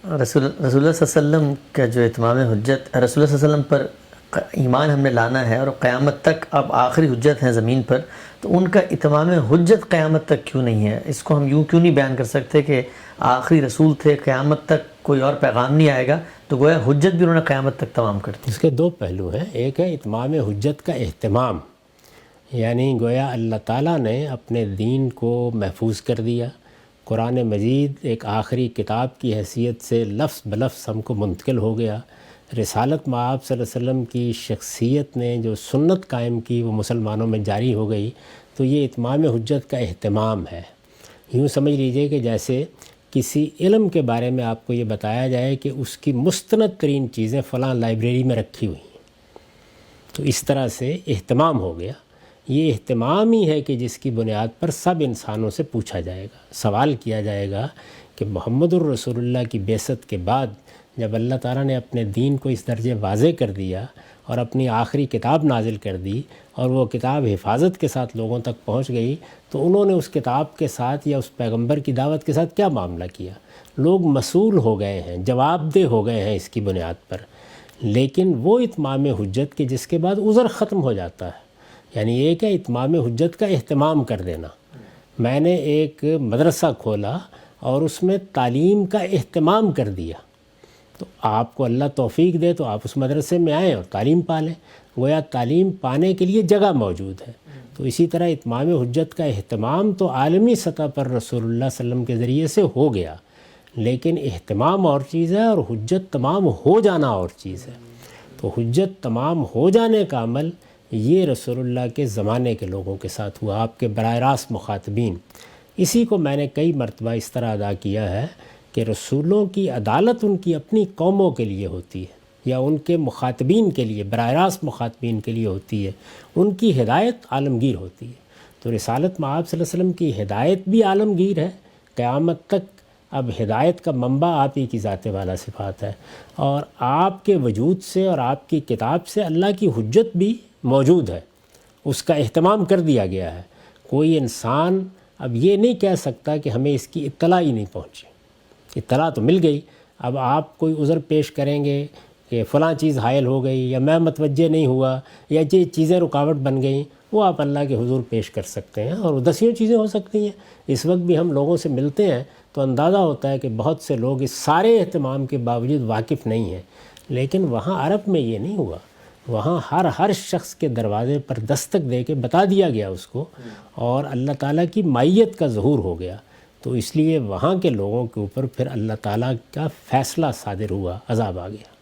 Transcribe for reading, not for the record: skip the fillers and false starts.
رسول اللہ صلی اللہ علیہ وسلم کا جو اتمام حجت، رسول اللہ صلی اللہ علیہ وسلم پر ایمان ہم نے لانا ہے اور قیامت تک اب آخری حجت ہیں زمین پر، تو ان کا اتمام حجت قیامت تک کیوں نہیں ہے؟ اس کو ہم یوں کیوں نہیں بیان کر سکتے کہ آخری رسول تھے، قیامت تک کوئی اور پیغام نہیں آئے گا، تو گویا حجت بھی انہوں نے قیامت تک تمام کر دی؟ اس کے دو پہلو ہیں. ایک ہے اتمام حجت کا اہتمام، یعنی گویا اللہ تعالیٰ نے اپنے دین کو محفوظ کر دیا. قرآن مجید ایک آخری کتاب کی حیثیت سے لفظ بلفظ ہم کو منتقل ہو گیا. رسالت مآب صلی اللہ علیہ وسلم کی شخصیت نے جو سنت قائم کی وہ مسلمانوں میں جاری ہو گئی. تو یہ اتمام حجت کا اہتمام ہے. یوں سمجھ لیجئے کہ جیسے کسی علم کے بارے میں آپ کو یہ بتایا جائے کہ اس کی مستند ترین چیزیں فلاں لائبریری میں رکھی ہوئی ہیں، تو اس طرح سے اہتمام ہو گیا. یہ اہتمام ہی ہے کہ جس کی بنیاد پر سب انسانوں سے پوچھا جائے گا، سوال کیا جائے گا کہ محمد الرسول اللہ کی بعثت کے بعد جب اللہ تعالیٰ نے اپنے دین کو اس درجے واضح کر دیا اور اپنی آخری کتاب نازل کر دی اور وہ کتاب حفاظت کے ساتھ لوگوں تک پہنچ گئی، تو انہوں نے اس کتاب کے ساتھ یا اس پیغمبر کی دعوت کے ساتھ کیا معاملہ کیا؟ لوگ مسئول ہو گئے ہیں، جواب دہ ہو گئے ہیں اس کی بنیاد پر. لیکن وہ اتمام حجت کہ جس کے بعد عذر ختم ہو جاتا ہے، یعنی ایک ہے اتمام حجت کا اہتمام کر دینا. میں نے ایک مدرسہ کھولا اور اس میں تعلیم کا اہتمام کر دیا، تو آپ کو اللہ توفیق دے تو آپ اس مدرسے میں آئیں اور تعلیم پالیں. گویا تعلیم پانے کے لیے جگہ موجود ہے. تو اسی طرح اتمام حجت کا اہتمام تو عالمی سطح پر رسول اللہ صلی اللہ علیہ وسلم کے ذریعے سے ہو گیا، لیکن اہتمام اور چیز ہے اور حجت تمام ہو جانا اور چیز ہے. تو حجت تمام ہو جانے کا عمل یہ رسول اللہ کے زمانے کے لوگوں کے ساتھ ہوا، آپ کے براہ راست مخاطبین. اسی کو میں نے کئی مرتبہ اس طرح ادا کیا ہے کہ رسولوں کی عدالت ان کی اپنی قوموں کے لیے ہوتی ہے یا ان کے مخاطبین کے لیے، براہ راست مخاطبین کے لیے ہوتی ہے. ان کی ہدایت عالمگیر ہوتی ہے. تو رسالت مآب صلی اللہ علیہ وسلم کی ہدایت بھی عالمگیر ہے. قیامت تک اب ہدایت کا منبع آپ ہی کی ذات والا صفات ہے، اور آپ کے وجود سے اور آپ کی کتاب سے اللہ کی حجت بھی موجود ہے. اس کا اہتمام کر دیا گیا ہے. کوئی انسان اب یہ نہیں کہہ سکتا کہ ہمیں اس کی اطلاع ہی نہیں پہنچی. اطلاع تو مل گئی، اب آپ کوئی عذر پیش کریں گے کہ فلاں چیز حائل ہو گئی یا میں متوجہ نہیں ہوا یا یہ چیزیں رکاوٹ بن گئیں، وہ آپ اللہ کے حضور پیش کر سکتے ہیں، اور دسیوں چیزیں ہو سکتی ہیں. اس وقت بھی ہم لوگوں سے ملتے ہیں تو اندازہ ہوتا ہے کہ بہت سے لوگ اس سارے اہتمام کے باوجود واقف نہیں ہیں. لیکن وہاں عرب میں یہ نہیں ہوا. وہاں ہر شخص کے دروازے پر دستک دے کے بتا دیا گیا اس کو، اور اللہ تعالیٰ کی مائیت کا ظہور ہو گیا. تو اس لیے وہاں کے لوگوں کے اوپر پھر اللہ تعالیٰ کا فیصلہ صادر ہوا، عذاب آ گیا.